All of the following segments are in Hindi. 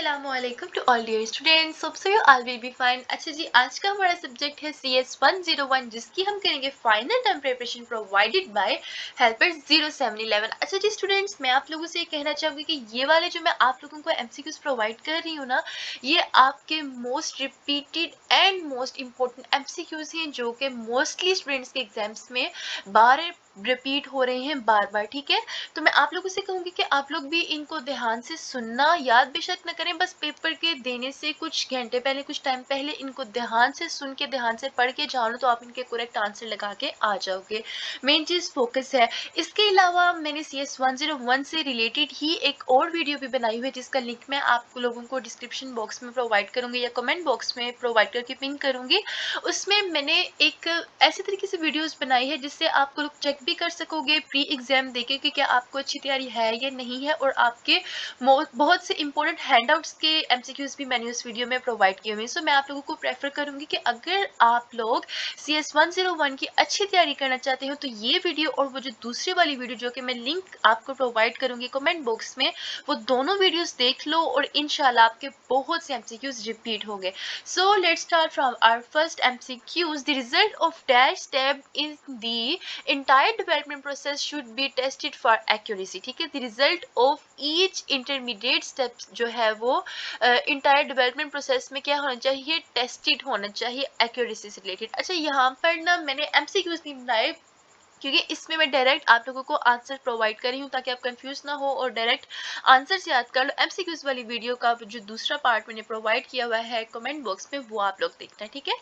अस्सलामुअलैकुम to all dear students, hope so you all will be fine. अच्छा जी, आज का हमारा सब्जेक्ट है CS 101 जिसकी हम करेंगे final term preparation provided by helper 0711। अच्छा जी स्टूडेंट्स, मैं आप लोगों से कहना चाहूँगी कि ये वाले जो मैं आप लोगों को MCQs प्रोवाइड कर रही हूँ ना, ये आपके most repeated and most important MCQs हैं जो कि मोस्टली स्टूडेंट्स के एग्जाम्स में बार रिपीट हो रहे हैं बार बार। ठीक है, तो मैं आप लोगों से कहूँगी कि आप लोग भी इनको ध्यान से सुनना, याद बेशक न करें, बस पेपर के देने से कुछ घंटे पहले, कुछ टाइम पहले इनको ध्यान से सुन के, ध्यान से पढ़ के जाओ तो आप इनके करेक्ट आंसर लगा के आ जाओगे। मेन चीज़ फोकस है। इसके अलावा मैंने CS 101 से रिलेटेड ही एक और वीडियो भी बनाई हुई है जिसका लिंक मैं आप लोगों को डिस्क्रिप्शन बॉक्स में प्रोवाइड करूँगी या कमेंट बॉक्स में प्रोवाइड करके पिन करूँगी। उसमें मैंने एक ऐसे तरीके से वीडियोस बनाई है जिससे आप लोग चेक भी कर सकोगे प्री एग्जाम देके कि क्या आपको अच्छी तैयारी है या नहीं है, और आपके बहुत से इंपॉर्टेंट हैंडआउट्स के MCQs भी मैंने उस वीडियो में प्रोवाइड किए हुए हैं। सो मैं आप लोगों को प्रेफर करूंगी कि अगर आप लोग CS 101 की अच्छी तैयारी करना चाहते हो तो ये वीडियो और वो जो दूसरी वाली वीडियो जो कि मैं लिंक आपको प्रोवाइड करूंगी कमेंट बॉक्स में, वो दोनों वीडियोस देख लो और इंशाल्लाह आपके बहुत से MCQs रिपीट होंगे। So let's start from our first MCQs. The result of dash step in the entire development process should be tested for accuracy. ठीक है, the result of each intermediate steps जो है वो entire development process में क्या होना चाहिए, tested होना चाहिए accuracy से related। अच्छा, यहाँ पर ना मैंने MCQs नहीं बनाए क्योंकि इसमें मैं डायरेक्ट आप लोगों को आंसर प्रोवाइड कर रही हूँ ताकि आप कंफ्यूज ना हो और डायरेक्ट आंसर से याद कर लो। MCQs वाली वीडियो का जो दूसरा पार्ट मैंने प्रोवाइड किया हुआ है कमेंट बॉक्स में, वो आप लोग देखना है। ठीक है,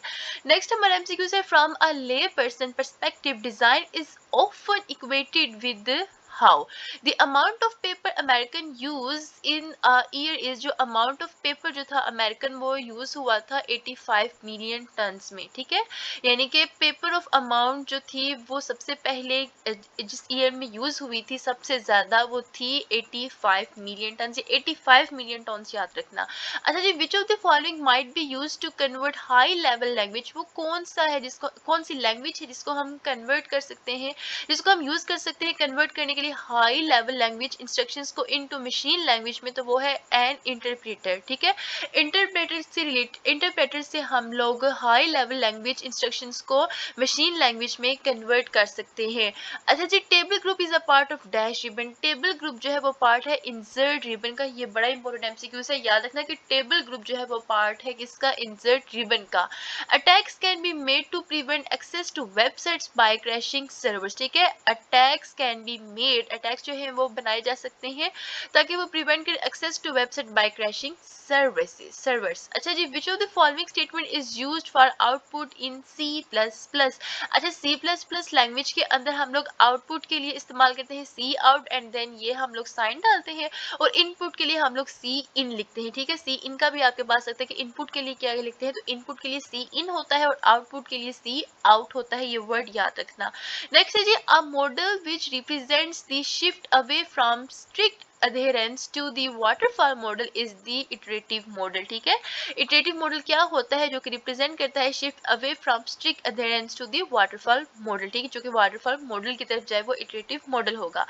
नेक्स्ट हमारा MCQs है फ्रॉम अ ले person perspective design is often equated with how the amount of paper American use in year is. जो अमाउंट ऑफ पेपर जो था अमेरिकन वो यूज हुआ था 85 मिलियन टन्स में। ठीक है, यानी कि पेपर ऑफ अमाउंट जो थी वो सबसे पहले जिस ईयर में यूज हुई थी सबसे ज्यादा वो थी 85 मिलियन टन। 85 मिलियन टन याद रखना। अच्छा जी, which of the following might be use to convert high level language. वो कौन सा है जिसको, कौन सी लैंग्वेज है जिसको हम कन्वर्ट कर सकते हैं, जिसको हम यूज कर सकते हैं कन्वर्ट करने के लिए हाई लेवल लैंग्वेज इंस्ट्रक्शंस को इनटू मशीन लैंग्वेज में, तो वो है एन इंटरप्रेटर। ठीक है, इंटरप्रेटर से हम लोग हाई लेवल लैंग्वेज इंस्ट्रक्शंस को मशीन लैंग्वेज में कन्वर्ट कर सकते हैं। अच्छा जी, table group is a part of dash ribbon. Table group जो है वो पार्ट है इंसर्ट रिबन का। ये बड़ा इंपॉर्टेंट MCQ है, याद रखना कि टेबल ग्रुप जो है वो पार्ट है किसका, इंसर्ट रिबन का। Attacks can be made to prevent access to websites by crashing servers. ठीक है, attacks can be made, attacks जो है वो बनाए जा सकते हैं ताकि वो प्रिवेंट कर access to website by crashing servers. अच्छा जी, which of the following statement is used for output in C++। अच्छा, C++ लैंग्वेज के अंदर हम लोग आउटपुट के लिए इस्तेमाल करते हैं सी आउट एंड देन ये हम लोग साइन डालते हैं, और इनपुट के लिए हम लोग सी इन लिखते हैं। ठीक है, सी इन का भी आपके पास सकता है कि इनपुट के लिए क्या लिखते हैं, तो इनपुट के लिए सी इन होता है और आउटपुट के लिए सी आउट होता है। ये वर्ड याद रखना। नेक्स्ट है जी, a model which represents the shift away from strict adherence to the waterfall model is the iterative model। ठीक है, iterative model क्या होता है, जो कि रिप्रेजेंट करता है shift away from strict adherence to the waterfall model। ठीक है, जो कि waterfall model की तरफ जाए वो iterative model होगा।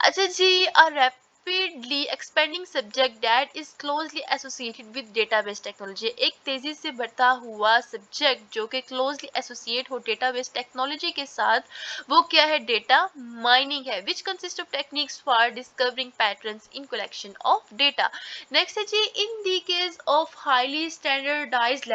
अच्छा जी, a rapidly expanding subject that is closely associated with database technology। एक तेजी से बढ़ता हुआ सब्जेक्ट जो कि क्लोजली एसोसिएट हो डेटाबेस टेक्नोलॉजी के साथ, वो क्या है, डेटा माइनिंग है। Which consist of techniques for discovering patterns in collection of data. Next है जी, in the case of highly standardised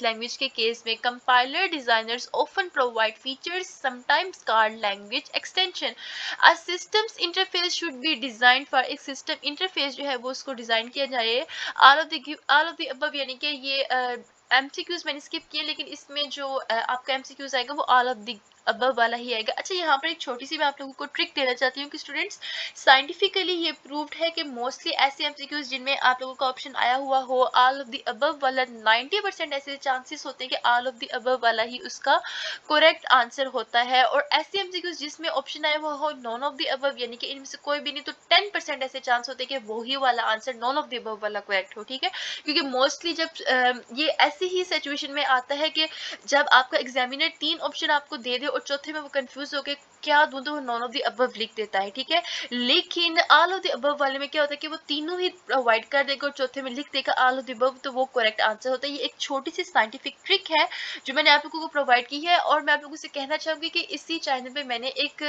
language के केस में compiler designers often provide features sometimes called language extension. A systems interface should be design for, एक सिस्टम इंटरफेस जो है वो उसको डिजाइन किया जाए ऑल ऑफ द अबव, यानी कि ये MCQs मैंने स्किप किए लेकिन इसमें जो आपका MCQs आएगा वो ऑल ऑफ द अबव वाला ही आएगा। अच्छा, यहाँ पर एक छोटी सी मैं आप लोगों को ट्रिक देना चाहती हूँ कि स्टूडेंट्स, साइंटिफिकली ये प्रूव्ड है कि मोस्टली ऐसे MCQs जिनमें आप लोगों का ऑप्शन आया हुआ हो ऑल ऑफ द अबव वाला, 90% ऐसे चांसेस होते हैं कि ऑल ऑफ द अबव वाला ही उसका करेक्ट आंसर होता है, और ऐसे MCQs जिसमें ऑप्शन आया हुआ हो नॉन ऑफ द अबव, यानी कि इनमें से कोई भी नहीं, तो 10% ऐसे चांस होते हैं कि वही वाला answer none of the above वाला करेक्ट हो। ठीक है, क्योंकि मोस्टली जब ये ऐसी ही सिचुएशन में आता है कि जब आपका एग्जामिनर 3 ऑप्शन आपको दे दे और चौथे में वो कंफ्यूज होकर क्या दूं तो वो नॉन ऑफ द अबव लिख देता है, ठीक है। लेकिन ऑल ऑफ द अबव वाले में क्या होता है कि वो तीनों ही प्रोवाइड कर देगा और चौथे में लिख देगा ऑल ऑफ द अबव, तो वो करेक्ट आंसर होता है। ये एक छोटी सी साइंटिफिक ट्रिक है जो मैंने आप लोगों को प्रोवाइड की है, और मैं आप लोगों से कहना चाहूंगी कि इसी चैनल पे मैंने एक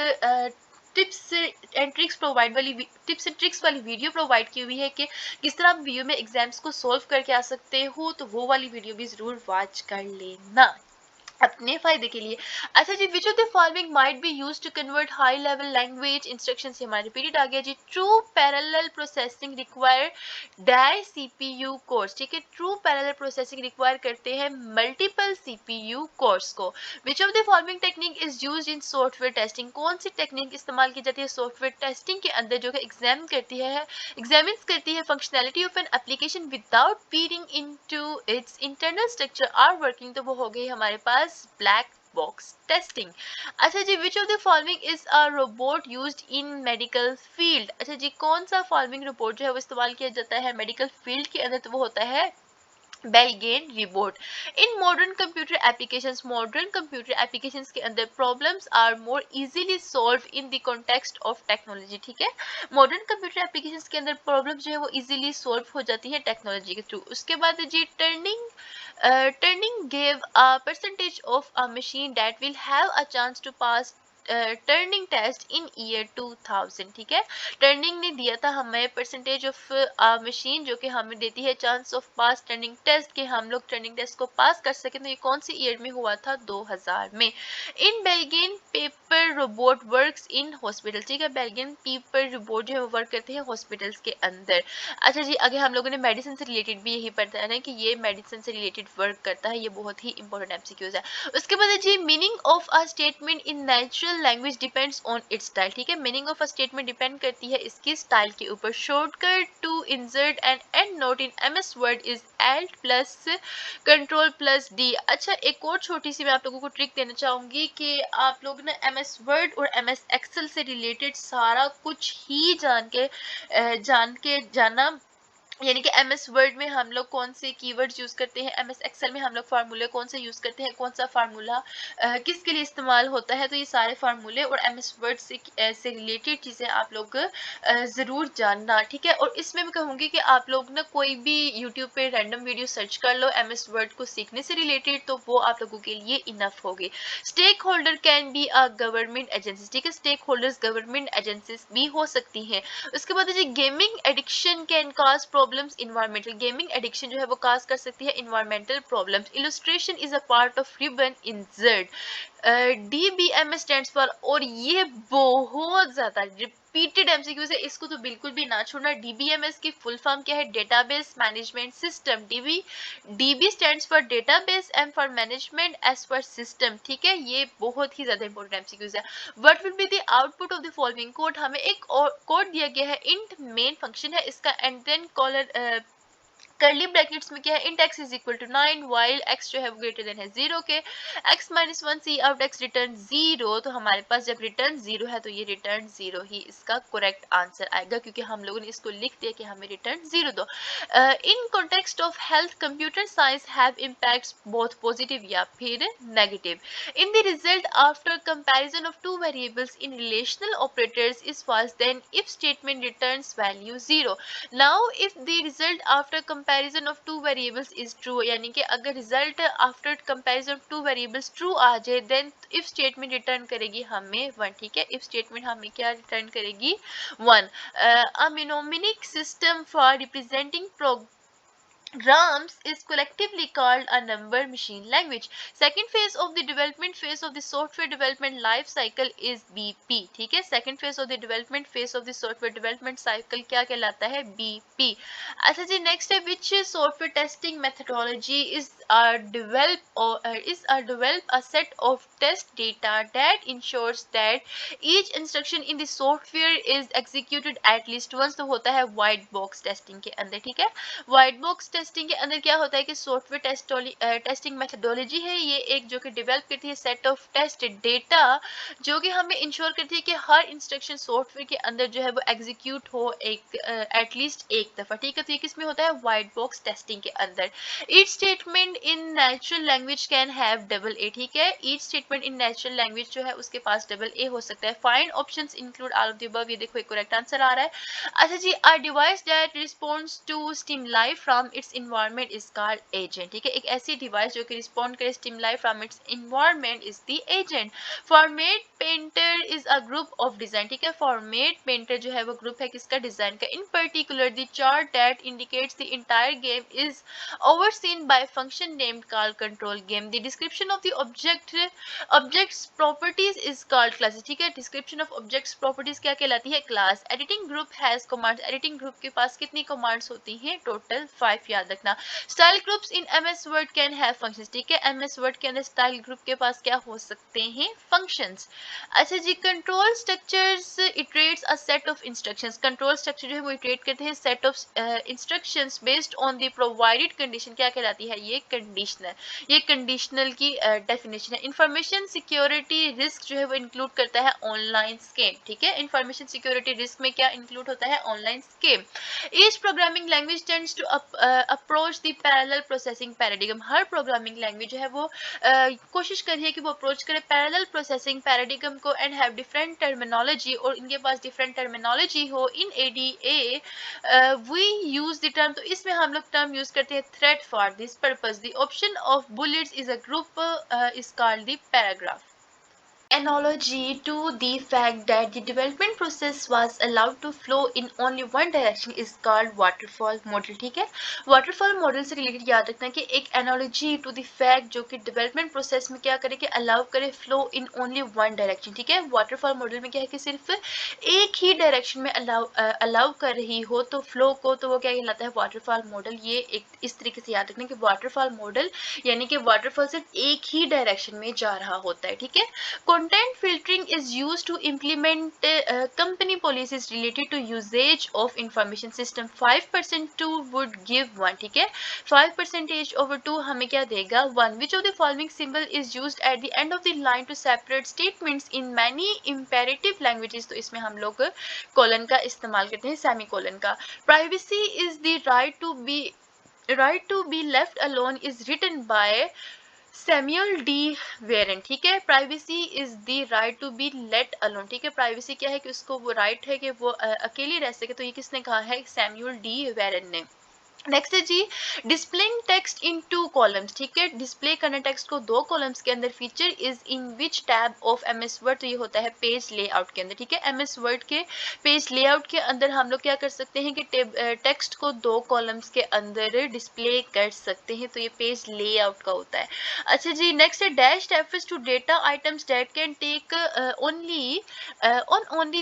टिप्स एंड ट्रिक्स प्रोवाइड वाली टिप्स एंड ट्रिक्स वाली वीडियो प्रोवाइड की हुई है कि किस तरह आप वीडियो में एग्जाम्स को सोल्व करके आ सकते हो, तो वो वाली वीडियो भी जरूर वॉच कर लेना अपने फायदे के लिए। अच्छा जी, which of the following might be used to convert high level language instruction से हमारा रिपीटेड आ गया जी। True parallel processing require die CPU cores, ठीक है। ट्रू पैरेलल प्रोसेसिंग रिक्वायर करते हैं मल्टीपल सीपीयू कोर्स को। विच of the following technique is used in software testing, कौन सी टेक्निक इस्तेमाल की जाती है सॉफ्टवेयर टेस्टिंग के अंदर जो कि एग्जामिन्स करती है functionality of an application without peering into its internal structure or working, तो वो हो गई हमारे पास ब्लैक बॉक्स टेस्टिंग। अच्छा जी, which of the following is a robot used in medical field, अच्छा जी कौन सा फॉलोइंग रोबोट जो है वो इस्तेमाल किया जाता है मेडिकल फील्ड के अंदर, तो वो होता है Belgian robot. In modern computer applications के अंदर problems are more easily solve in the context of technology, ठीक है। मॉडर्न कंप्यूटर एप्लीकेशंस के अंदर प्रॉब्लम जो है वो इजीली सॉल्व हो जाती है टेक्नोलॉजी के थ्रू। उसके बाद जी Turing gave a percentage of a machine that will have a chance to pass Turing test in year 2000, ठीक है। टर्निंग ने दिया था हमें परसेंटेज ऑफ मशीन जो कि हमें देती है chance of pass Turing test, कि हम लोग टर्निंग टेस्ट को पास कर सकें, तो ये कौन सी ईयर में हुआ था 2000 में। In Belgian paper robot works in hospital, ठीक है। बेल्गियन पेपर रोबोट जो है वो वर्क करते हैं हॉस्पिटल्स के अंदर। अच्छा जी, अगर हम लोगों ने मेडिसिन से रिलेटेड भी यही पढ़ा है ना कि ये मेडिसिन से रिलेटेड वर्क करता है, ये बहुत ही इंपॉर्टेंट एमसीक्यूज है। उसके बाद जी meaning of a statement in natural language depends on its style, ठीक है। Meaning of a statement depend करती है इसकी स्टाइल के ऊपर। Shortcut to insert and end note in MS Word is Alt plus control plus D. अच्छा, एक और छोटी सी मैं आप लोगों को ट्रिक देना चाहूंगी कि आप लोग ना एमएस वर्ड और एमएस एक्सेल से रिलेटेड सारा कुछ ही जान के जाना, यानी कि एमएस वर्ड में हम लोग कौन से कीवर्ड्स यूज करते हैं, एमएस एक्सेल में हम लोग फार्मूले कौन से यूज करते हैं, कौन सा फार्मूला किसके लिए इस्तेमाल होता है, तो ये सारे फार्मूले और एमएस वर्ड से रिलेटेड चीजें आप लोग जरूर जानना, ठीक है। और इसमें मैं कहूंगी कि आप लोग ना कोई भी यूट्यूब पे रैंडम वीडियो सर्च कर लो एमएस वर्ड को सीखने से रिलेटेड, तो वो आप लोगों के लिए इनफ होगी। Stakeholder can be a government agency, ठीक है। स्टेक होल्डर्स गवर्नमेंट एजेंसीज भी हो सकती हैं। उसके बाद जी gaming addiction can cause problems environmental, gaming addiction जो है वो काज कर सकती है environmental problems. Illustration is a part of ribbon in Z, DBMS stands for, और ये बहुत ज्यादा रिपीटेड एमसीक्यूज है, इसको तो बिल्कुल भी ना छोड़ना। डीबीएमएस की फुल फॉर्म क्या है, database management system. DB stands for database, M for management, S for system, ठीक है। ये बहुत ही ज्यादा इंपॉर्टेंट एमसीक्यूज है। What will be the output of the following code, हमें एक और कोड दिया गया है, इंट मेन फंक्शन है इसका, and then collar curly brackets में क्या है, int X is equal to 9 while X जो है वो ग्रेटर देन है 0 के, X minus 1 C out X return 0, तो हमारे पास जब रिटर्न 0 है तो ये रिटर्न 0 ही इसका करेक्ट आंसर आएगा, क्योंकि हम लोगों ने इसको लिख दिया कि हमें रिटर्न 0 दो। In context of health computer science have impacts both positive या फिर negative. In the result after comparison of two variables in relational operators is false, then if statement returns value 0. Now if the result after comparison of two variables is true, यानी कि अगर result after comparison of two variables true आ जाए, then if statement return करेगी हमें 1, ठीक है। if statement हमें क्या return करेगी 1. A mnemonic system for representing programs is collectively called a number machine language. Second phase of the development phase of the software development life cycle is BP, ठीक है। second phase of the development phase of the software development cycle क्या कहलाता है, BP। अच्छा जी, next है which software testing methodology is develop a set of test data that ensures that each instruction in the software is executed at least once, तो होता है white box testing के अंदर, ठीक है। व्हाइट बॉक्स टेस्टिंग के अंदर क्या होता है कि सॉफ्टवेयर टेस्टिंग मेथडोलॉजी है ये एक, जो कि डेवलप करती है सेट ऑफ टेस्ट डेटा, जो कि हमें इंश्योर करती है कि हर इंस्ट्रक्शन सॉफ्टवेयर के अंदर जो है वो एग्जीक्यूट हो एक एटलीस्ट एक दफ़ा, ठीक है। तो ये किस में होता है, वाइट बॉक्स टेस्टिंग के अंदर। Each statement in natural language can have double A, ठीक है। Each statement in natural language जो है उसके पास डबल ए हो सकता है। Find options include all of the above, ये देखो एक करेक्ट आंसर आ रहा है। अच्छा जी, a device that responds to stimuli from its environment is called agent, ठीक है। एक ऐसी डिवाइस जो कि रिस्पॉन्ड करे stimuli from its environment is the agent. Format painter is a group of design, ठीक है। फॉर्मेट पेंटर जो है वो ग्रुप है किसका, डिजाइन का। इन particular the chart that indicates the entire game is overseen by a function named called control game. The description of the objects properties is called classes, ठीक है। description of objects properties क्या कहलाती है, class. editing group has commands, editing group के पास कितनी commands होती हैं, total 5, याद रखना। style groups in ms word can have functions, ठीक है। ms word के अंदर style group के पास क्या हो सकते हैं, functions। अच्छा जी, control structures iterates a set of instructions, control structure जो है वो iterate करते हैं set of instructions based on the provided condition, क्या कहलाती है, ये कंडीशनल, ये कंडीशनल की डेफिनेशन है। इंफॉर्मेशन सिक्योरिटी रिस्क जो है वो इंक्लूड करता है ऑनलाइन स्कैम, ठीक है। इंफॉर्मेशन सिक्योरिटी रिस्क में क्या इंक्लूड होता है, online scam. Each programming language tends to approach the parallel processing paradigm, हर प्रोग्रामिंग लैंग्वेज जो है वो कोशिश करिए कि वो अप्रोच करे पैरेलल प्रोसेसिंग पैराडिगम को, एंड हैव डिफरेंट टर्मिनोलॉजी, और इनके पास डिफरेंट टर्मिनोलॉजी हो। In ADA we use the term, तो इसमें हम लोग टर्म यूज करते हैं thread for this purpose. The option of bullets is a group is called the paragraph. Analogy to the fact that the development process was allowed to flow in only one direction is called waterfall model, ठीक है। waterfall model से रिलेटेड याद रखना कि एक analogy to the fact जो कि development process में क्या करे कि allow करे flow in only one direction, ठीक है। waterfall model में क्या है कि सिर्फ एक ही डायरेक्शन में allow कर रही हो तो flow को, तो वो क्या कहलाता है, waterfall model। ये एक इस तरीके से याद रखना कि waterfall model यानी कि waterfall सिर्फ एक ही डायरेक्शन में जा रहा होता है, ठीक है। Content filtering is used to implement company policies related to usage of information system. 5% 2 would give 1, ठीक है। 5% over 2 हमें क्या देगा, 1. Which of the following symbol is used at the end of the line to separate statements in many imperative languages? तो इसमें हम लोग कोलन का इस्तेमाल करते हैं, सेमी कोलन का। Privacy is the right to be left alone is written by Samuel D Warren, ठीक है। Privacy is the right to be let alone, ठीक है। प्राइवेसी क्या है कि उसको वो राइट है कि वो अकेले रह सके, तो ये किसने कहा है, सैमुअल डी वेरेन ने। नेक्स्ट है जी, डिस्प्लेइंग टेक्स्ट इन 2 कॉलम्स, ठीक है। डिस्प्ले करना टेक्स्ट को 2 कॉलम्स के अंदर। Feature is in which tab of MS word, तो ये होता है पेज लेआउट के अंदर, ठीक है। एमएस वर्ड के पेज लेआउट के अंदर हम लोग क्या कर सकते हैं कि टेक्स्ट को 2 कॉलम्स के अंदर डिस्प्ले कर सकते हैं, तो ये पेज लेआउट का होता है। अच्छा जी, नेक्स्ट है, dash refers to data items that can take only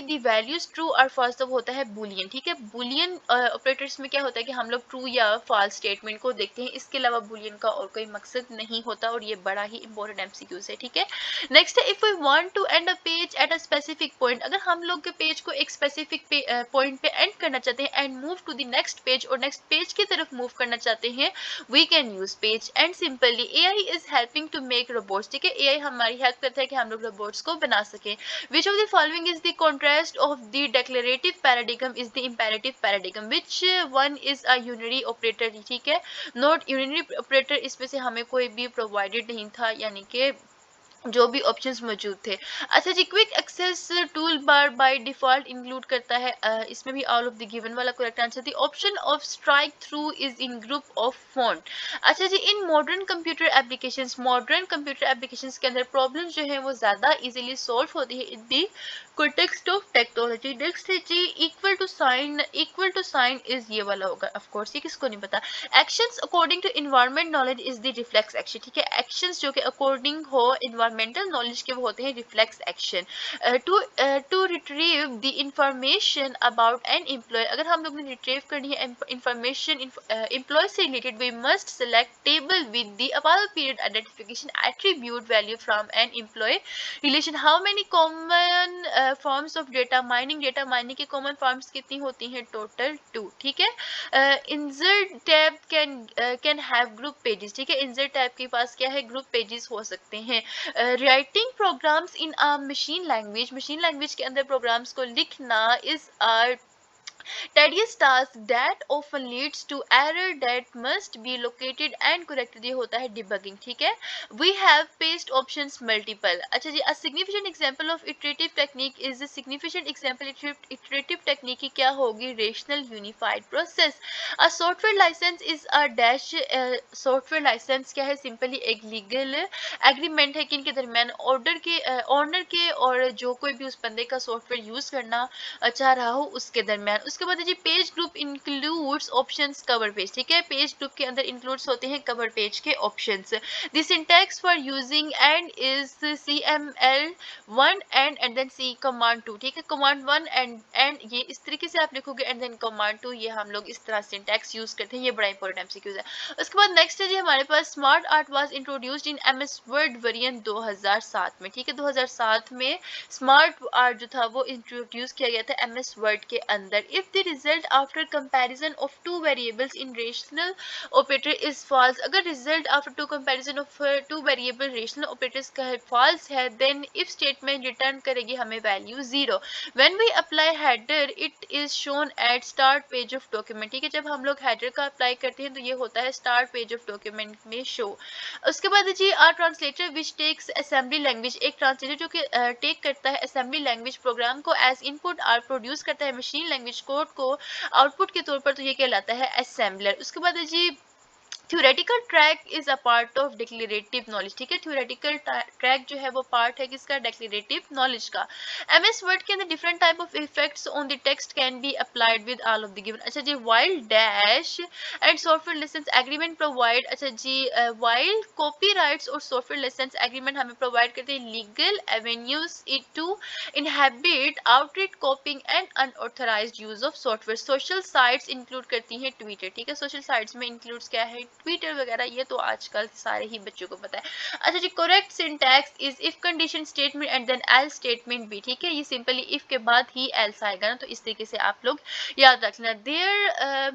the values true और फॉल्स, तो होता है बुलियन, ठीक है। बुलियन ऑपरेटर्स में क्या होता है कि हम लोग ट्रू या फॉल्स स्टेटमेंट को देखते हैं, इसके अलावा बुलियन का और कोई मकसद नहीं होता, और ये बड़ा ही इंपॉर्टेंट एमसीक्यूज है, ठीक है। नेक्स्ट है, if we want to end a page at a specific point, अगर हम लोग के पेज को एक स्पेसिफिक पॉइंट पे एंड करना चाहते हैं end move to the next page, और नेक्स्ट पेज की तरफ मूव करना चाहते हैं, we can use page end simply. AI is helping to make robots, ठीक है। एआई हमारी हेल्प करता है कि हम लोग रोबोट्स को बना सकें। Which of the following is the contrast of the declarative paradigm is the imperative paradigm, which one is a unary operator, ठीक है। नोट यूनिटरी ऑपरेटर, इसमें से हमें कोई भी प्रोवाइडेड नहीं था, यानी कि जो भी ऑप्शंस मौजूद थे। अच्छा जी, quick access tool bar by default include करता है, इसमें भी ऑल ऑफ द गिवन वाला करेक्ट आंसर थी। Option of strike through is in group of font. अच्छा जी, इन मॉडर्न कंप्यूटर एप्लीकेशंस के अंदर प्रॉब्लम जो है वो ज़्यादा इजीली सॉल्व होती है in the context of technology. Next है जी, इक्वल टू साइन इज ये वाला होगा, ऑफ कोर्स ये किसको नहीं पता। Actions according to environment knowledge is the reflex action, ठीक है। एक्शंस जो कि अकॉर्डिंग हो एनवायरमेंटल नॉलेज के वो होते हैं reflex action. To retrieve the information about an employee, अगर हम लोग ने रिट्रीव करनी है इंफॉर्मेशन एम्प्लॉय से related, we must select table with the above period identification attribute value from an employee relation. How many common forms of data mining के कॉमन फॉर्म्स कितनी होती हैं? टोटल 2, ठीक है। Insert tab can have group pages, ठीक है, इंसर्ट टैब के पास क्या है? ग्रुप पेजेस हो सकते हैं। Writing programs in a machine language के अंदर प्रोग्राम्स को लिखना is tedious task that often leads to error that must be located and corrected, ये होता है debugging, ठीक है। We have paste options multiple, अच्छा जी। A significant example of iterative technique is a significant example iterative technique की क्या होगी? rational unified process। A software license is a dash software license क्या है? सिंपली एक लीगल एग्रीमेंट है किन के दरमियान? ऑनर के और जो कोई भी उस बंदे का सॉफ्टवेयर यूज करना चाह रहा हो उसके दरमियान। उसके बाद जी page group includes options cover page, ठीक है, पेज ग्रुप के अंदर इंक्लूड्स होते हैं कवर पेज के options. The syntax for using and is CML1 and then C command 2, ठीक है, कमांड 1 एंड ये इस तरीके से आप लिखोगे एंड देन कमांड 2, ये हम लोग इस तरह सिंटैक्स यूज करते हैं, ये बड़ा इंपॉर्टेंट एमसीक्यूज है। उसके बाद नेक्स्ट है जी हमारे पास smart art was introduced in MS Word variant 2007 में, ठीक है, 2007 में स्मार्ट आर्ट जो था वो इंट्रोड्यूस किया गया था MS वर्ड के अंदर। If the result after comparison of two variables in rational operator is false, अगर result after two comparison of two variable rational operators का फॉल्स है देन इफ स्टेटमेंट रिटर्न करेगी हमें value 0। When we apply header it is shown at start page of document, ठीक है, जब हम लोग हेडर का अप्लाई करते हैं तो ये होता है स्टार्ट पेज ऑफ डॉक्यूमेंट में शो। उसके बाद जी are translator which takes assembly language, एक ट्रांसलेटर जो कि टेक करता है असेंबली लैंग्वेज प्रोग्राम को एज इनपुट और प्रोड्यूस करता है मशीन लैंग्वेज कोड को आउटपुट के तौर पर, तो ये कहलाता है असेंबलर। उसके बाद जी theoretical track is a part of declarative knowledge, ठीक है, थ्योरेटिकल ट्रैक जो है वो पार्ट है किसका? डिक्लेरेटिव नॉलेज का। MS वर्ड के अंदर different type of effects on the text can be applied with all of the given, अच्छा जी। While dash and software licence agreement provide, अच्छा जी, वाइल कॉपीराइट्स और सॉफ्टवेयर लाइसेंस एग्रीमेंट हमें प्रोवाइड करते हैं legal avenues to inhibit outright copying and unauthorised use of software. Social sites include करती हैं ट्विटर, ठीक है, सोशल साइट्स में इंक्लूड्स क्या है? ट्विटर वगैरह, ये तो आजकल सारे ही बच्चों को पता है। अच्छा जी, correct syntax is if condition statement and then else statement भी, ठीक है, ये सिंपली इफ के बाद ही एल्स आएगा ना, तो इस तरीके से आप लोग याद रख लेना।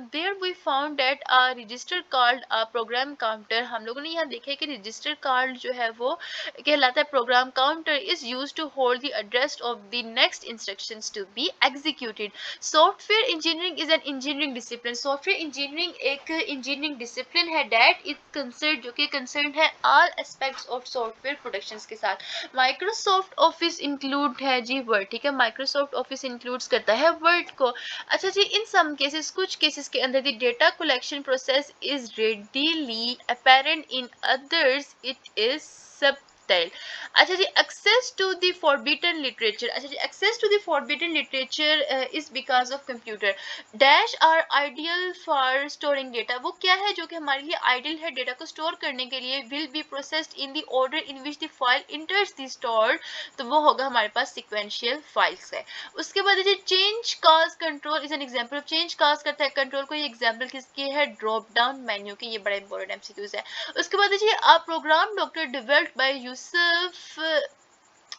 There we found that a register called a program counter, हम लोगों ने यहाँ देखा है कि रजिस्टर कॉल्ड जो है वो कहलाता है program counter, is used to hold the address of the next instructions to be executed. Software engineering is an engineering discipline, software engineering एक इंजीनियरिंग डिसिप्लिन है डेट इज कंसर्न, जो कि कंसर्न है all aspects of software productions के साथ। माइक्रोसॉफ्ट ऑफिस इंक्लूड है जी वर्ड, ठीक है, माइक्रोसॉफ्ट ऑफिस इंक्लूड्स करता है वर्ड को। अच्छा जी, इन सम केसेस, कुछ केसेस के अंदर the data collection process is readily apparent, in others it is subtle। अच्छा जी, access to the forbidden literature, अच्छा जी, access to the forbidden literature is because of computer dash are ideal for storing data, वो क्या है जो कि हमारे लिए आइडियल है डेटा को स्टोर करने के लिए। Will be processed in the order in which the file इंटर्स the store, तो वो होगा हमारे पास सिक्वेंशियल फाइल्स है। उसके बाद है change cause control is an example of change cause करता है कंट्रोल को, ये एग्जांपल किसकी है? ड्रॉप डाउन मेन्यू की, ये बड़ा इंपॉर्टेंट एमसीक्यूज है। उसके बाद है a program doctor developed by Joseph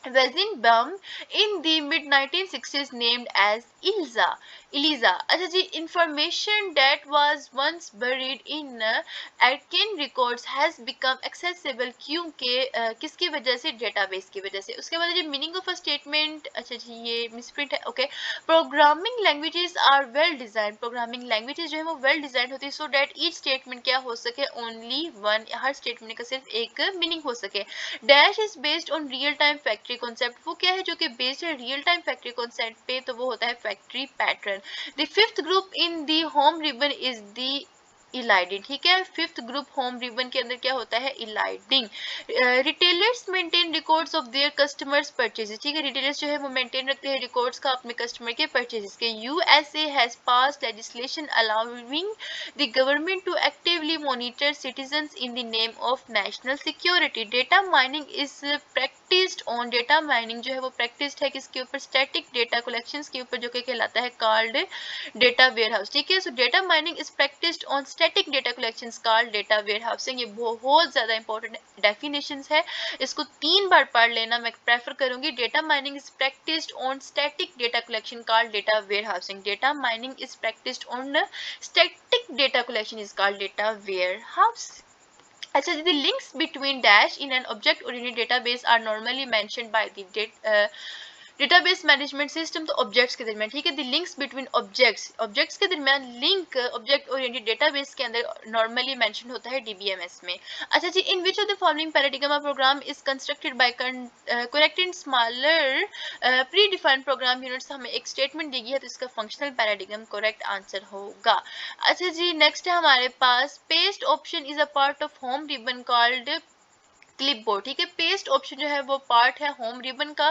Weizenbaum in the mid 1960s named as Eliza। अच्छा जी, information that was once buried in arcane records has become accessible क्योंकि किसकी वजह से? डेटाबेस की वजह से। उसके बाद जी मीनिंग ऑफ अ स्टेटमेंट, अच्छा जी ये मिसप्रिंट है, okay. Programming languages are well design, programming languages जो है वो वेल डिजाइन होती है सो दैट ईच स्टेटमेंट क्या हो सके? ओनली वन, हर स्टेटमेंट का सिर्फ एक मीनिंग हो सके। Dash is based on real time factory concept, वो क्या है जो कि बेस्ड है रियल टाइम फैक्ट्री कॉन्सेप्ट पे, तो वो होता है factory pattern. The fifth group in the home ribbon is the eliding, ठीक है, फिफ्थ ग्रुप होम रिबन के अंदर क्या होता है? Eliding. Retailers maintain records of their customers purchases, ठीक है, रिटेलर्स जो है वो मेंटेन रखते हैं रिकॉर्ड्स का अपने कस्टमर के परचेजेस के। USA has passed legislation allowing the government to actively monitor citizens in the name of national security. Data mining is practised on data mining जो है वो प्रैक्टिस्ड है किसके ऊपर, स्टैटिक डेटा कलेक्शंस के ऊपर, जो कि कहलाता है कॉल्ड डेटा वेयरहाउस, ठीक है। सो data mining is practised on static data collections called data warehousing. ये बहुत ज्यादा इंपॉर्टेंट डेफिनेशंस है, इसको 3 बार पढ़ लेना मैं प्रेफर करूंगी। Data mining is practised on static data collection called data warehousing. Data mining is practised on static data collection is called data warehouse. अच्छा जी, the links between dash in an object oriented database are normally mentioned by the database management system. तो ऑब्जेक्ट्स के दरमियान, ठीक है, द लिंक्स बिटवीन ऑब्जेक्ट्स के दरमियान लिंक ऑब्जेक्ट ओरिएंटेड डेटाबेस के अंदर नॉर्मली मेंशन होता है डीबीएमएस में। अच्छा जी, in which of the following paradigm a program is constructed by connecting smaller predefined program units. हमें एक स्टेटमेंट दी गई है तो इसका फंक्शनल पैराडिग्म करेक्ट आंसर होगा। अच्छा जी, नेक्स्ट है हमारे पास paste option is a part of home ribbon called clipboard, ठीक है। पेस्ट ऑप्शन जो है वो पार्ट है होम रिबन का,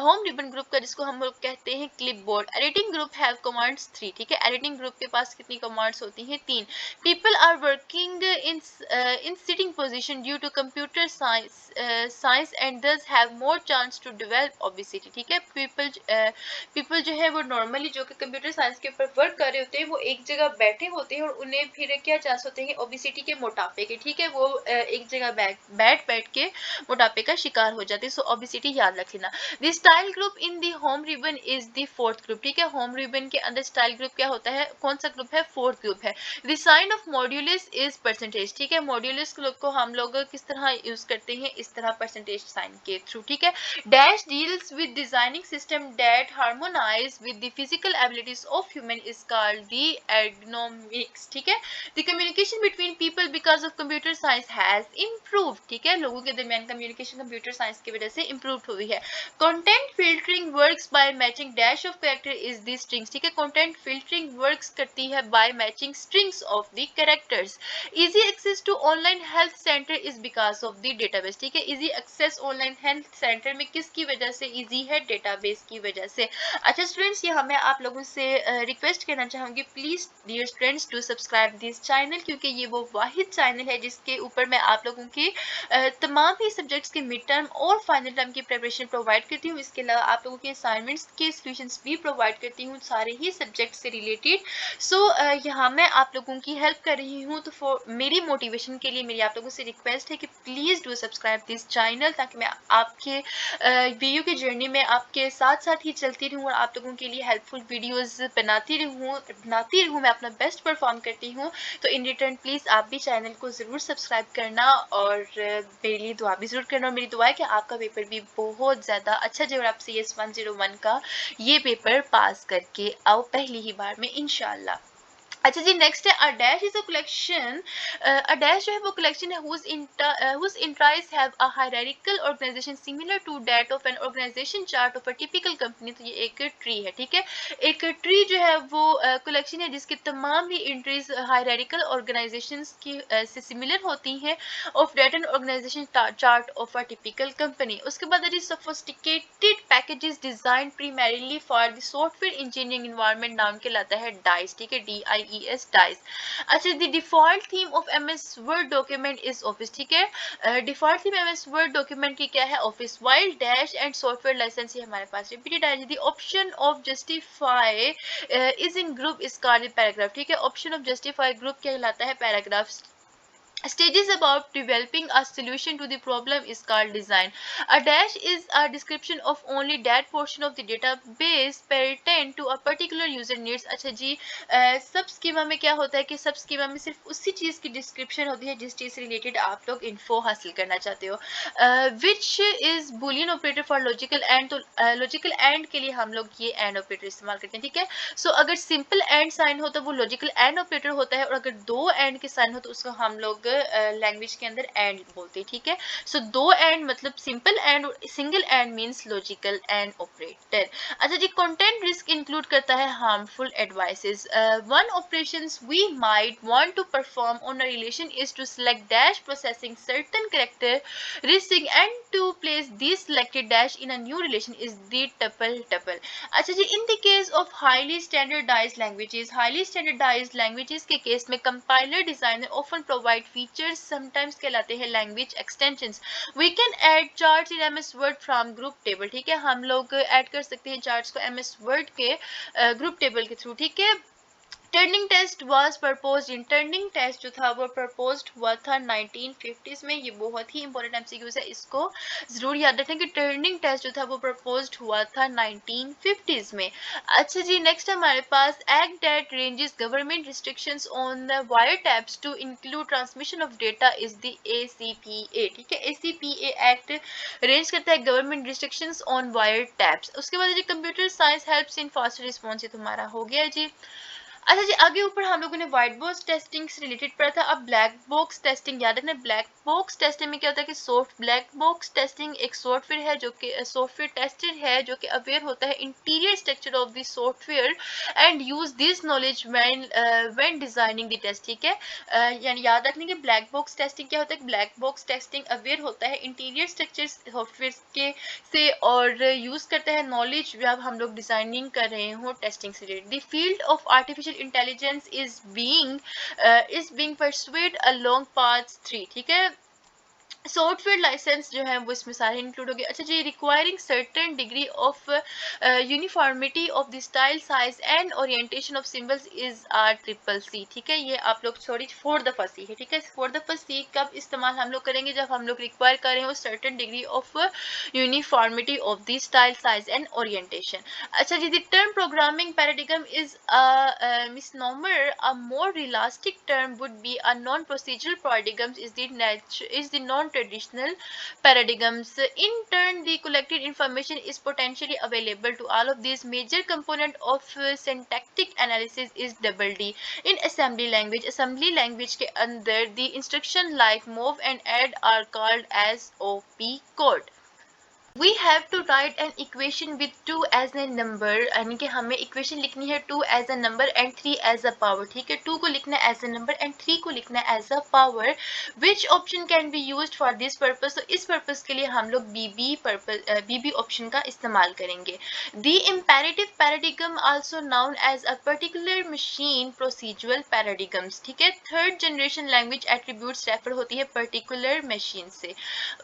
होम रिबन ग्रुप का, जिसको हम लोग कहते हैं clipboard. Editing group have commands 3, ठीक है। एडिटिंग ग्रुप के पास कितनी कमांड्स होती हैं, 3। People are working in sitting position due to computer science and thus have more chance to develop obesity, ठीक है। पीपल जो है वो नॉर्मली जो कि कंप्यूटर साइंस के ऊपर वर्क कर रहे होते हैं वो एक जगह बैठे होते हैं और उन्हें फिर क्या चांस होते हैं ओबेसिटी के, मोटापे के, ठीक है। वो एक जगह बैठ के मोटापे का शिकार हो जाते हैं। सो ओबेसिटी याद रख लेना। The style group in the home ribbon is the 4th group, ठीक है। होम रिबन के अंदर स्टाइल ग्रुप क्या होता है, कौन सा ग्रुप है, 4th ग्रुप है। The sign of modulus is percentage, ठीक है। मॉड्यूलस को हम लोग किस तरह यूज करते हैं, इस तरह परसेंटेज साइन के थ्रू, ठीक है। Dash deals with designing system that harmonise with the physical abilities of human is called the ergonomics, ठीक है। The communication between people because of computer science has improve, ठीक है। लोगों के दरमियान कम्युनिकेशन कंप्यूटर साइंस की वजह से इम्प्रूव हुई है। Content filtering works by matching dash of character is the strings, ठीक है। कंटेंट फिल्टरिंग वर्क्स करती है by matching strings of the characters. Easy access to online health centre is because of the database, ठीक है। Easy access online health centre में किसकी वजह से इजी है, डेटाबेस की वजह से। अच्छा स्टूडेंट्स, यहाँ मैं आप लोगों से रिक्वेस्ट करना चाहूंगी, please dear students to subscribe this channel, क्योंकि ये वो वाहिद चैनल है जिसके ऊपर मैं आप लोगों की तमाम ही सब्जेक्ट्स के मिड टर्म और फाइनल टर्म की प्रिपरेशन प्रोवाइड करती हूँ। इसके अलावा आप लोगों के असाइनमेंट्स के सॉल्यूशंस भी प्रोवाइड करती हूँ, सारे ही सब्जेक्ट से रिलेटेड। सो यहाँ मैं आप लोगों की हेल्प कर रही हूँ, तो मेरी मोटिवेशन के लिए मेरी आप लोगों से रिक्वेस्ट है कि please do subscribe this channel, ताकि मैं आपके वीडियो की जर्नी में आपके साथ साथ ही चलती रहूँ और आप लोगों के लिए हेल्पफुल वीडियोज़ बनाती रहूँ, मैं अपना बेस्ट परफॉर्म करती हूँ। तो इन रिटर्न प्लीज़ आप भी चैनल को ज़रूर सब्सक्राइब करना और मेरे लिए दुआ भी ज़रूर करना। और मेरी दुआ है कि आपका पेपर भी बहुत ज़्यादा अच्छा जाए और आप CS 101 का ये पेपर पास करके आओ पहली ही बार में इंशाल्लाह। अच्छा जी, नेक्स्ट है a dash is a collection. A dash जो है वो कलेक्शन है whose entries have a hierarchical organization similar to that of an organisation chart of a typical company. तो ये एक ट्री है, ठीक है। एक ट्री जो है वो कलेक्शन है जिसकी तमाम ही एंट्रीज हायरार्किकल ऑर्गेनाइजेशंस की से सिमिलर होती हैं of that an organisation chart of a typical company. उसके बाद it is sophisticated packages design primarily for the software engineering environment, नाम कहलाता है डाइस, ठीक है, DIES डाइस। अच्छा, the default theme of MS word document is office, ठीक है। Default theme MS word document की क्या है, office. While dash and software licence ये हमारे पास रिपीटेड है। The option of justify is in group is called paragraph, ठीक है। ऑप्शन ऑफ जस्टिफाई ग्रुप कहलाता है paragraph. Stages about developing a solution to the problem is called design. A dash is a description of only that portion of the database pertinent to a particular user needs. अच्छा जी, सब स्कीमा में क्या होता है कि सब स्कीमा में सिर्फ उसी चीज़ की डिस्क्रिप्शन होती है जिस चीज़ से रिलेटेड आप लोग इन्फो हासिल करना चाहते हो। Which is Boolean operator for logical and. तो लॉजिकल एंड के लिए हम लोग ये एंड ऑपरेटर इस्तेमाल करते हैं, ठीक है। सो अगर सिंपल एंड साइन हो तो वो लॉजिकल एंड ऑपरेटर होता है, और अगर दो एंड के साइन हो तो उसको हम लोग लैंग्वेज के अंदर एंड बोलते हैं, ठीक है। सो दो एंड मतलब simple and, single and means logical and operator. अच्छा जी, कंटेंट रिस्क इंक्लूड करता है harmful advices. One operations we might want to perform on a relation is to select dash processing certain characteristic and to place this selected dash in a new relation is the tuple. अच्छा जी, in the case of highly standardized languages के केस में compiler designer often provide features sometimes कहलाते हैं language extensions. We can add charts in MS Word from group table, ठीक है, हम लोग ऐड कर सकते हैं चार्ट्स को एमएस वर्ड के ग्रुप टेबल के थ्रू, ठीक है। Turing test was proposed in, Turing test जो था वो प्रपोज्ड हुआ था 1950s में। ये बहुत ही इंपॉर्टेंट एमसीक्यूज है, इसको जरूर याद रखें कि टर्निंग टेस्ट जो था वो प्रपोज्ड हुआ था 1950s में। अच्छा जी, नेक्स्ट हमारे पास act that ranges government restrictions on the wire taps to include transmission of data is the ACPA, ठीक है। ACPA एक्ट रेंज करता है government restrictions on wire taps. उसके बाद जी computer science helps in faster response, ये तुम्हारा हो गया जी। अच्छा जी, आगे ऊपर हम लोगों ने व्हाइट बॉक्स टेस्टिंग से रिलेटेड पढ़ा था। अब ब्लैक बॉक्स टेस्टिंग याद रखना। ब्लैक बॉक्स टेस्टिंग में क्या होता है कि ब्लैक बॉक्स टेस्टिंग एक सॉफ्टवेयर है जो कि सॉफ्टवेयर टेस्टर है जो कि अवेयर होता है interior structure of the software and use this knowledge when designing the test, ठीक है। यानी याद रखने के ब्लैक बॉक्स टेस्टिंग क्या होता है। ब्लैक बॉक्स टेस्टिंग अवेयर होता है इंटीरियर स्ट्रक्चर सॉफ्टवेयर के से और यूज करता है नॉलेज जब हम लोग डिजाइनिंग कर रहे हो टेस्टिंग से related. The field of artificial intelligence is being persuade along path 3, ठीक है। सॉफ्टवेयर लाइसेंस जो है वो इसमें सारे इंक्लूड हो गए। अच्छा जी, requiring certain degree of uniformity of the style size and orientation of symbols is RCCC, ठीक है। ये आप लोग सॉरी 4 दफा सी है, ठीक है। 4 दफा सी कब इस्तेमाल हम लोग करेंगे, जब हम लोग रिक्वायर कर रहे हो certain degree of uniformity of the style size and orientation. अच्छा जी, the term programming paradigm is a misnomer. A more realistic term would be a non-procedural paradigm is the non-traditional paradigms. In turn, the collected information is potentially available to all of these. Major component of syntactic analysis is double D. In assembly language के अंदर the instruction like move and add are called as OP code. We have to write an equation with 2 as a number, यानी कि हमें इक्वेशन लिखनी है 2 as a number and 3 as a power, ठीक है। 2 को लिखना है as a number and 3 को लिखना है as a power. Which option can be used for this purpose? तो इस पर्पस के लिए हम लोग BB ऑप्शन का इस्तेमाल करेंगे। The imperative paradigm also known as a particular machine procedural paradigms, ठीक है। Third generation language attributes refer होती है पर्टिकुलर मशीन से।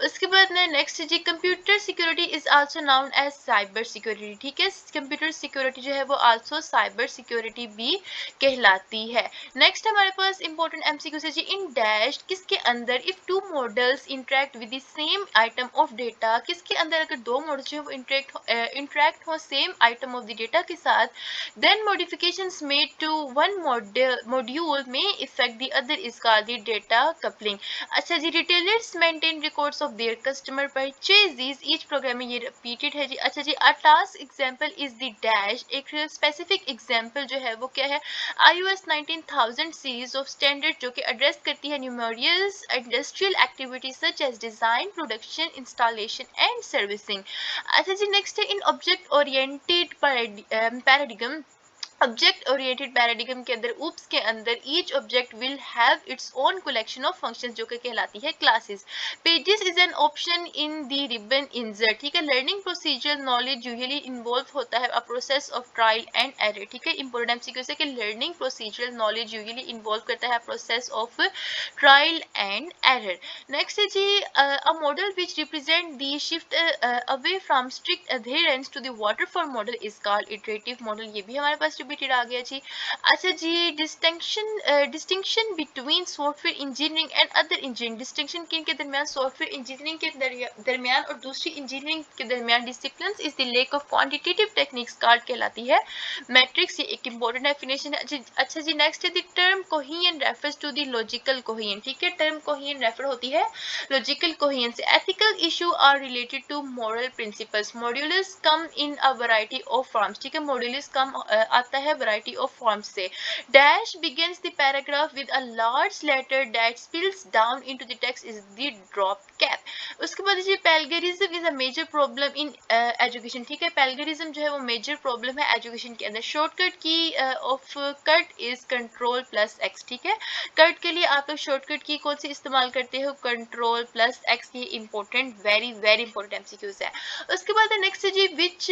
उसके बाद में नेक्स्ट जी computer security is also known as cyber security, ठीक है। कंप्यूटर सिक्योरिटी जो है वो आल्सो साइबर सिक्योरिटी भी कहलाती है। नेक्स्ट हमारे पास इंपॉर्टेंट एमसीक्यू है जी, इन डैश किसके अंदर if two models interact with the same item of data, किसके अंदर अगर दो मॉडल्स जो है वो इंटरेक्ट हो same item of the data के साथ, then modifications made to one module में affect the other is called the data coupling. अच्छा जी, retailers maintain records of their customer purchases, each program में ये रिपीटेड है जी। अच्छा जी, a task example is the dash, एक स्पेसिफिक एग्जांपल जो है वो क्या है, iOS 19000 सीरीज ऑफ स्टैंडर्ड जो कि एड्रेस करती है numerous industrial activities such as design, production, installation and servicing. अच्छा जी, नेक्स्ट है in object oriented paradigm, object oriented paradigm के अंदर ऊप्स के अंदर each object will have its own collection of functions जो कि कहलाती है classes. Pages is an option in the ribbon insert, ठीक है। Learning procedure knowledge usually involve होता है a process of trial and error, ठीक है। इंपॉर्टेंट एमसीक्यू से कि learning procedure knowledge usually involve करता है process of trial and error. Next है जी, a model which represent the shift away from strict adherence to the waterfall model is called iterative model, ये भी हमारे पास रिपीटेड आ गया जी। अच्छा जी, distinction between software engineering and other engineering, distinction किन के दरमियान, सॉफ्टवेयर इंजीनियरिंग के दरमियान और दूसरी इंजीनियरिंग के दरमियान disciplines is the lack of quantitative techniques called कहलाती है मैट्रिक्स, ये एक इंपॉर्टेंट डेफिनेशन है। अच्छा जी, नेक्स्ट है the term coherent refers to the logical coherent, ठीक है। टर्म कोहेरेंट रेफर होती है लॉजिकल कोहेरेंट से। Ethical issue are related to moral principles, modulus come in a variety of forms, ठीक है। मॉड्यूलस कम आता है वैरायटी ऑफ फॉर्म्स से। Dash begins the paragraph with a large letter that spills down into the text is the drop cap. उसके बाद ये plagiarism is a major problem in education, ठीक है। पैलगरिज्म जो है वो मेजर प्रॉब्लम है एजुकेशन के अंदर। शॉर्टकट की of cut is control plus x, ठीक है। कट के लिए आप लोग शॉर्टकट की कौन सी इस्तेमाल करते हो, कंट्रोल प्लस एक्स, ये important very very important MCQs है। उसके बाद नेक्स्ट है जी, विच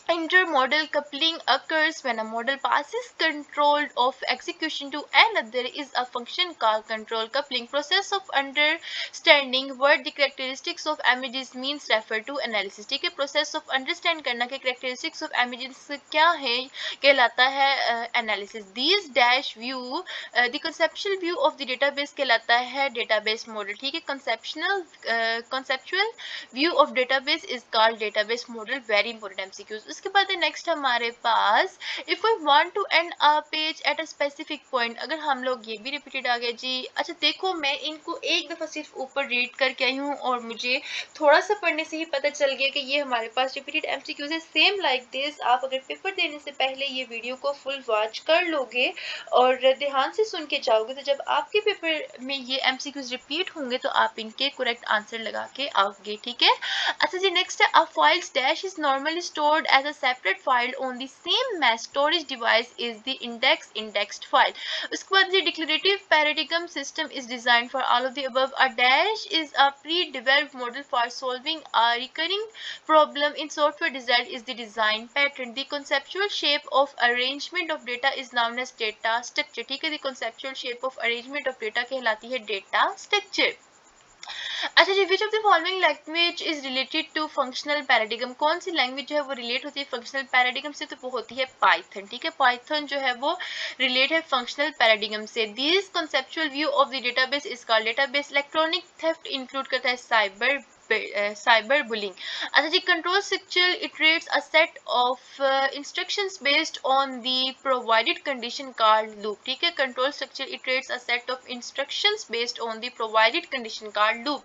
Intermodal coupling occurs when a model passes control of execution to another is a function called control coupling. Process of understanding what the characteristics of images means refer to analysis. ठीक है, process of understand करना के characteristics of images क्या है कहलाता है analysis. These dash view the conceptual view of the database कहलाता है database model. ठीक है, conceptual view of database is called database model. Very important MCQs. उसके बाद नेक्स्ट हमारे पास if we want to end a page at a specific point. अगर हम लोग ये भी रिपीटेड आ गया जी. अच्छा देखो, मैं इनको एक दफा सिर्फ ऊपर रीड करके आई हूँ और मुझे थोड़ा सा पढ़ने से ही पता चल गया कि ये हमारे पास रिपीटेड एमसीक्यूज है. सेम लाइक दिस आप अगर पेपर देने से पहले ये वीडियो को फुल वॉच कर लोगे और ध्यान से सुन के जाओगे तो जब आपके पेपर में ये एमसीक्यूज रिपीट होंगे तो आप इनके करेक्ट आंसर लगा के आओगे. ठीक है. अच्छा जी नेक्स्ट है, a files dash is normally stored as a separate file on the same match storage device is the indexed file. उसके बाद जी declarative paradigm system is designed for all of the above. A dash is a pre developed model for solving a recurring problem in software design is the design pattern. The conceptual shape of arrangement of data is known as data structure. ठीक है, the conceptual shape of arrangement of data कहलाती है data structure. अच्छा जी, which of the following language is related to functional paradigm. कौन सी लैंग्वेज जो है वो रिलेट होती है फंक्शनल पैराडिगम से, तो वो होती है पाइथन. ठीक है, पाइथन जो है वो रिलेट है फंक्शनल पैराडिगम से. This conceptual view of the database is called database. Electronic theft include करता है साइबर बुलिंग. अच्छा जी, control structure iterates a set of instructions based on the provided condition called loop. ठीक है, control structure iterates a set of instructions based on the provided condition called loop.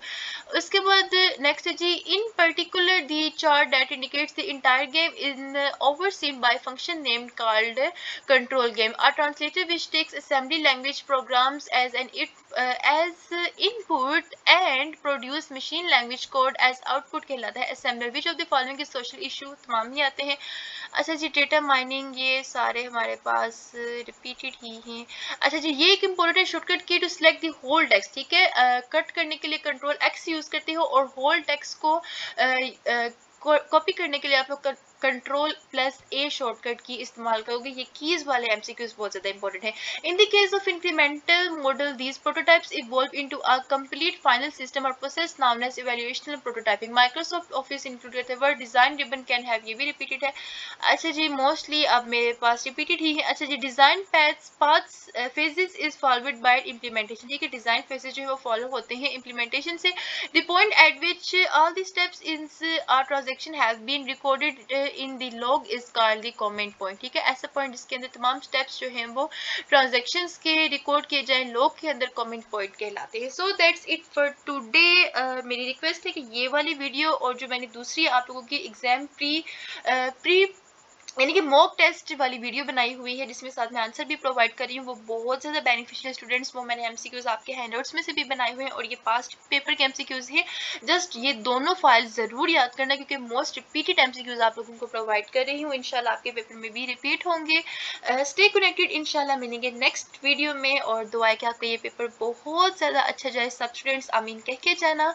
उसके बाद नेक्स्ट है जी, in particular the chart that indicates the entire game in overseen by function named called control game. A translator which takes assembly language programs as input and produce machine language code as output कहलाता है assembler. Which of the following is social issue? तमाम ही आते हैं. अच्छा जी, डेटा माइनिंग ये सारे हमारे पास रिपीटेड ही हैं. अच्छा जी, ये एक important shortcut key to select the whole text. ठीक है, कट करने के लिए कंट्रोल एक्स यूज करते हो और होल टेक्स्ट को कॉपी करने के लिए आप लोग कंट्रोल प्लस ए शॉर्टकट की इस्तेमाल करोगे. ये कीज वाले एमसीक्यूज बहुत ज्यादा इंपॉर्टेंट है. In the case of incremental model these prototypes evolve into a complete final system और process known as evaluational prototyping. Microsoft Office include करते हैं word design ribbon can have, ये भी रिपीटेड है. अच्छा जी, मोस्टली अब मेरे पास रिपीटेड ही है. अच्छा जी, design paths phases is followed by implementation. ठीक है, डिजाइन फेजेस जो है वो फॉलो होते हैं इम्प्लीमेंटेशन से. The point at which all the steps in our transaction have been recorded in the log is called the commit point. ठीक है, ऐसा पॉइंट जिसके अंदर तमाम स्टेप्स जो हैं वो ट्रांजैक्शंस के रिकॉर्ड किए जाए लॉग के अंदर कमेंट पॉइंट कहलाते हैं. So that's it for today. मेरी रिक्वेस्ट है कि ये वाली वीडियो और जो मैंने दूसरी आप लोगों की एग्जाम प्री यानी कि मॉक टेस्ट वाली वीडियो बनाई हुई है जिसमें साथ में आंसर भी प्रोवाइड कर रही हूँ, वो बहुत ज़्यादा बेनिफिशियल स्टूडेंट्स, वो मैंने एमसीक्यूज आपके हैंडआउट्स में से भी बनाए हुए हैं और ये पास्ट पेपर के एमसीक्यूज हैं. जस्ट ये दोनों फाइल ज़रूर याद करना क्योंकि मोस्ट रिपीटेड एमसीक्यूज आप लोगों को प्रोवाइड कर रही हूँ. इंशाल्लाह आपके पेपर में भी रिपीट होंगे. Stay connected. इंशाल्लाह मिलेंगे नेक्स्ट वीडियो में और दुआ है कि आपका ये पेपर बहुत ज़्यादा अच्छा जाए. सब स्टूडेंट्स आमीन कह के जाना.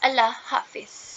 अल्लाह हाफिज़.